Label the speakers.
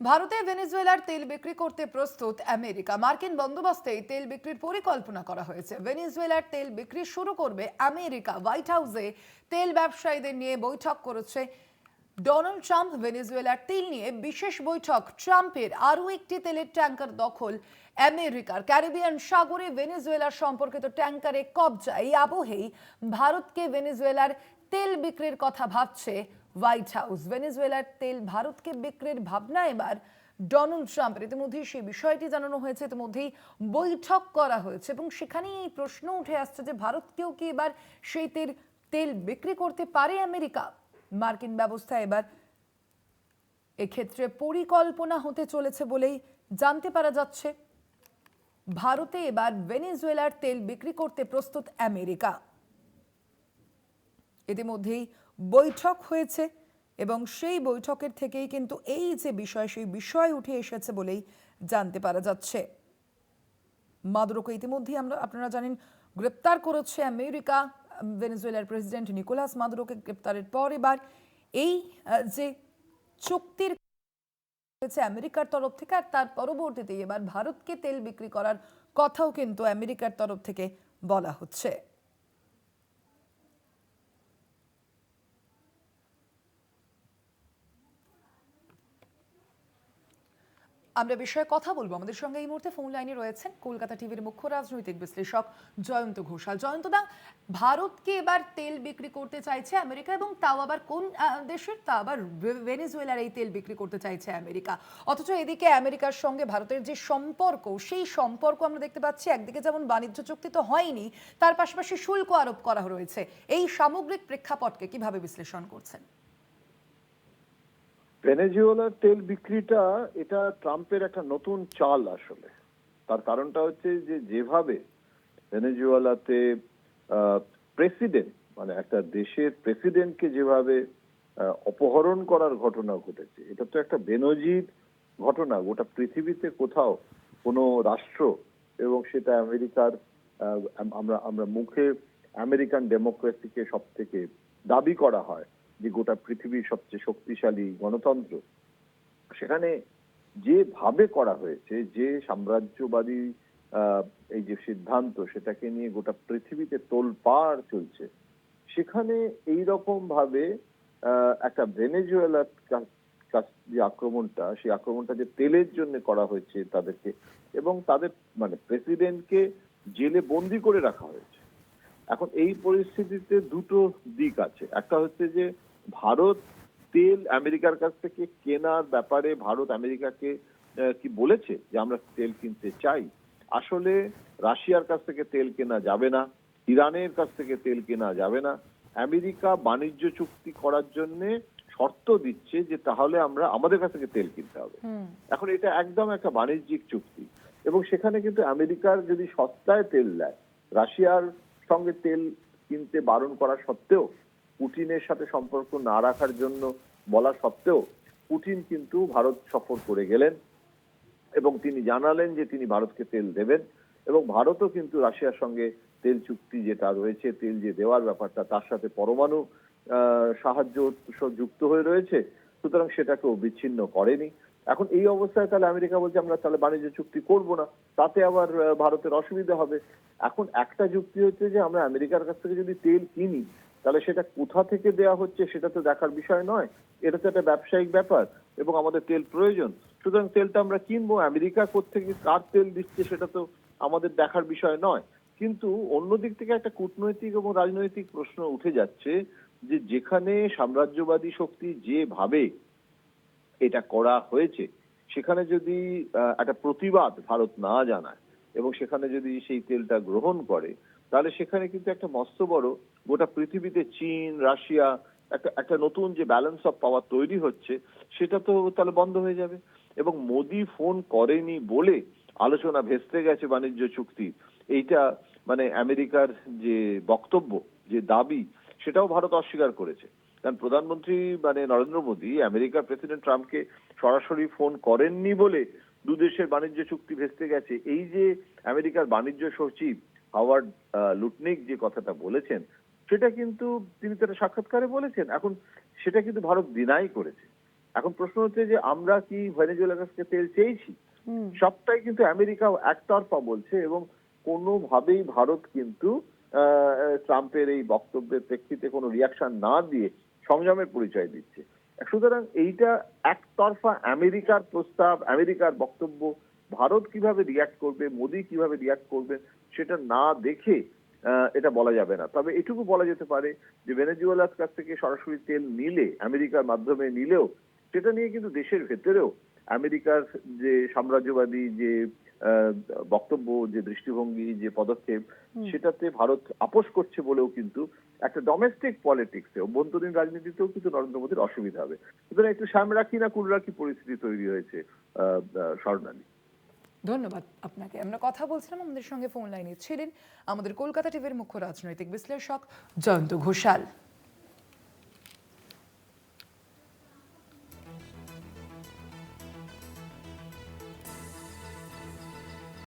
Speaker 1: ভারতে ভেনেজুয়েলার তেল বিক্রি করতে প্রস্তুত আমেরিকা। মার্কিন বন্দোবস্তে তেল বিক্রির পরিকল্পনা করা হয়েছে। ভেনেজুয়েলার তেল বিক্রি শুরু করবে আমেরিকা। হোয়াইট হাউসে তেল ব্যবসায়ীদের নিয়ে বৈঠক করেছে ডোনাল্ড ট্রাম্প। ভেনেজুয়েলার তেল নিয়ে বিশেষ বৈঠক। ট্রাম্পের আরও একটি তেলের ট্যাঙ্কার দখল আমেরিকার। ক্যারিবিয়ান সাগরে ভেনেজুয়েলার সম্পর্কিত ট্যাঙ্কারে কবজা। এই আবহেই ভারতকে ভেনেজুয়েলার তেল বিক্রির কথা ভাবছে হোয়াইট হাউস। ভেনেজুয়েলার তেল ভারতকে বিক্রির ভাবনা এবার ডোনাল্ড ট্রাম্পের। ইতিমধ্যেই সেই বিষয়টি জানানো হয়েছে, ইতিমধ্যেই বৈঠক করা হয়েছে এবং সেখানেই এই প্রশ্ন উঠে আসছে যে ভারতকেও কি এবার সেই তেল বিক্রি করতে পারে আমেরিকা। মার্কিন ব্যবস্থা এবার এক্ষেত্রে পরিকল্পনা হতে চলেছে বলেই জানতে পারা যাচ্ছে। ভারতে এবার ভেনেজুয়েলার তেল বিক্রি করতে প্রস্তুত আমেরিকা। ইতিমধ্যেই বৈঠক হয়েছে এবং সেই বৈঠকের থেকেই কিন্তু এই যে বিষয়, সেই বিষয় উঠে এসেছে বলেই জানতে পারা যাচ্ছে। মাদুরোকে ইতিমধ্যেই আপনারা জানেন গ্রেপ্তার করেছে আমেরিকা। ভেনেজুয়েলার প্রেসিডেন্ট নিকোলাস মাদুরোকে গ্রেপ্তারের পর এবার এই যে চুক্তির হয়েছে আমেরিকার তরফ থেকে, আর তার পরবর্তীতে এবার ভারতকে তেল বিক্রি করার কথাও কিন্তু আমেরিকার তরফ থেকে বলা হচ্ছে। আমরা বিষয়ে কথা বলবো। আমাদের সঙ্গে এই মুহূর্তে ফোন লাইনে রয়েছেন কলকাতা টিভির মুখ্য রাজনৈতিক বিশ্লেষক জয়ন্ত ঘোষাল। জয়ন্তদা, ভারতকে এবার তেল বিক্রি করতে চাইছে আমেরিকা, এবং তাও আবার কোন দেশের? তা আবার ভেনেজুয়েলার এই তেল বিক্রি করতে চাইছে আমেরিকা। অথচ এদিকে আমেরিকার সঙ্গে ভারতের যে সম্পর্ক, সেই সম্পর্ক আমরা দেখতে পাচ্ছি একদিকে যেমন বাণিজ্য চুক্তি তো হয়নি, তার পাশাপাশি শুল্ক আরোপ করা রয়েছে। এই সামগ্রিক প্রেক্ষাপটকে কিভাবে বিশ্লেষণ করছেন?
Speaker 2: ভেনেজুয়েলার তেল বিক্রিটা এটা ট্রাম্পের একটা নতুন চাল আসলে। তার কারণটা হচ্ছে যে যেভাবে ভেনেজুয়েলাতে প্রেসিডেন্ট মানে একটা দেশের প্রেসিডেন্টকে যেভাবে অপহরণ করার ঘটনা ঘটেছে, এটা তো একটা বেনজির ঘটনা। গোটা পৃথিবীতে কোথাও কোনো রাষ্ট্র, এবং সেটা আমেরিকার, আমরা আমরা মুখে আমেরিকান ডেমোক্রেসিকে সব থেকে দাবি করা হয় যে গোটা পৃথিবীর সবচেয়ে শক্তিশালী গণতন্ত্র, সেখানে যেভাবে করা হয়েছে, যে সাম্রাজ্যবাদী এই যে সিদ্ধান্ত, সেটাকে নিয়ে গোটা পৃথিবীতে তোলপাড় চলছে, সেখানে এই রকম ভাবে একটা ভেনেজুয়েলার যে আক্রমণটা, সেই আক্রমণটা যে তেলের জন্য করা হয়েছে তাদেরকে, এবং তাদের মানে প্রেসিডেন্টকে জেলে বন্দি করে রাখা হয়েছে। এখন এই পরিস্থিতিতে দুটো দিক আছে। একটা হচ্ছে যে ভারত তেল আমেরিকার কাছ থেকে কেনার ব্যাপারে ভারত আমেরিকাকে কি বলেছে যে আমরা তেল কিনতে চাই। আসলে রাশিয়ার কাছ থেকে তেল কেনা যাবে না, ইরানের কাছ থেকে তেল কেনা যাবে না। আমেরিকা বাণিজ্য চুক্তি করার জন্য শর্ত দিচ্ছে যে তাহলে আমরা আমাদের কাছ থেকে তেল কিনতে হবে। এখন এটা একদম একটা বাণিজ্যিক চুক্তি, এবং সেখানে কিন্তু আমেরিকার যদি সস্তায় তেল দেয়, রাশিয়ার সঙ্গে তেল কিনতে বারণ করা সত্ত্বেও, পুতিনের সাথে সম্পর্ক না রাখার জন্য বলা সত্ত্বেও, পুতিন কিন্তু ভারত সফর করে গেলেন এবং তিনি জানালেন যে তিনি ভারতকে তেল দেবেন, এবং ভারতও কিন্তু রাশিয়ার সঙ্গে তেল চুক্তি যেটা রয়েছে, তেল যে দেওয়ার ব্যাপারটা, তার সাথে পরমাণু সাহায্য যুক্ত হয়ে রয়েছে। সুতরাং সেটাকেও বিচ্ছিন্ন করেনি। এখন এই অবস্থায় তাহলে আমেরিকা বলছে আমরা তাহলে বাণিজ্য চুক্তি করব না, তাতে আবার ভারতের অসুবিধা হবে। এখন একটা যুক্তি হচ্ছে যে আমরা আমেরিকার কাছ থেকে যদি তেল কিনি, তাহলে সেটা কোথা থেকে দেওয়া হচ্ছে সেটা তো দেখার বিষয় নয়। এটা তো একটা ব্যবসায়িক ব্যাপার এবং আমাদের তেল প্রয়োজন। সুতরাং তেলটা আমরা কিনবো। আমেরিকা কোত্থেকে কার তেল দিচ্ছে সেটা তো আমাদের দেখার বিষয় নয়। কিন্তু অন্যদিক থেকে একটা কূটনৈতিক এবং রাজনৈতিক প্রশ্ন উঠে যাচ্ছে যে যেখানে সাম্রাজ্যবাদী শক্তি যেভাবে এটা করা হয়েছে, সেখানে যদি একটা প্রতিবাদ ভারত না জানায় এবং সেখানে যদি সেই তেলটা গ্রহণ করে, তাহলে সেখানে কিন্তু একটা মস্ত বড় গোটা পৃথিবীতে চীন, রাশিয়া, একটা একটা নতুন যে ব্যালেন্স অফ পাওয়ার তৈরি হচ্ছে, সেটা তো তাহলে বন্ধ হয়ে যাবে। এবং মোদি ফোন করেনি বলে আলোচনা ভেস্তে গেছে বাণিজ্য চুক্তি, এইটা মানে আমেরিকার যে বক্তব্য, যে দাবি, সেটাও ভারত অস্বীকার করেছে। কারণ প্রধানমন্ত্রী মানে নরেন্দ্র মোদী আমেরিকার প্রেসিডেন্ট ট্রাম্পকে সরাসরি ফোন করেননি বলে দুদেশের বাণিজ্য চুক্তি ভেস্তে গেছে। এই যে আমেরিকার বাণিজ্য সচিব হাওয়ার্ড লুটনিক যে কথাটা বলেছেন, সেটা কিন্তু তিনি তার সাক্ষাৎকারে বলেছেন। এখন সেটা কিন্তু ভারত ডিনাই করেছে। এখন প্রশ্ন হচ্ছে যে আমরা কি ভেনেজুয়েলার কাছ থেকে তেল চেয়েছি? সবটাই কিন্তু আমেরিকা একতরফা বলছে, এবং কোনোভাবেই ভারত কিন্তু ট্রাম্পের এই বক্তব্যের প্রেক্ষিতে কোনো রিয়াকশন না দিয়ে সংযমের পরিচয় দিচ্ছে। সুতরাং এইটা একতরফা আমেরিকার প্রস্তাব, আমেরিকার বক্তব্য। ভারত কিভাবে রিয়াক্ট করবে, মোদি কিভাবে রিয়াক্ট করবে, সেটা না দেখে এটা বলা যাবে না। তবে এটুকু বলা যেতে পারে যে ভেনেজুয়েলার কাছ থেকে সরাসরি তেল নিলে, আমেরিকার মাধ্যমে নিলেও, সেটা নিয়ে কিন্তু দেশের ভেতরেও আমেরিকার যে সাম্রাজ্যবাদী যে বক্তব্য, যে দৃষ্টিভঙ্গি, যে পদক্ষেপ, সেটাতে ভারত আপোষ করছে বলেও কিন্তু একটা ডোমেস্টিক পলিটিক্সে, অভ্যন্তরীণ রাজনীতিতেও কিন্তু নরেন্দ্র মোদীর অসুবিধা হবে। সুতরাং একটু সাম রাখি না কুল রাখি পরিস্থিতি তৈরি হয়েছে স্বর্ণালী।
Speaker 1: ধন্যবাদ আপনাকে। আমরা কথা বলছিলাম, আমাদের সঙ্গে ফোন লাইনে ছিলেন আমাদের কলকাতা টিভির মুখ্য রাজনৈতিক বিশ্লেষক জয়ন্ত ঘোষাল।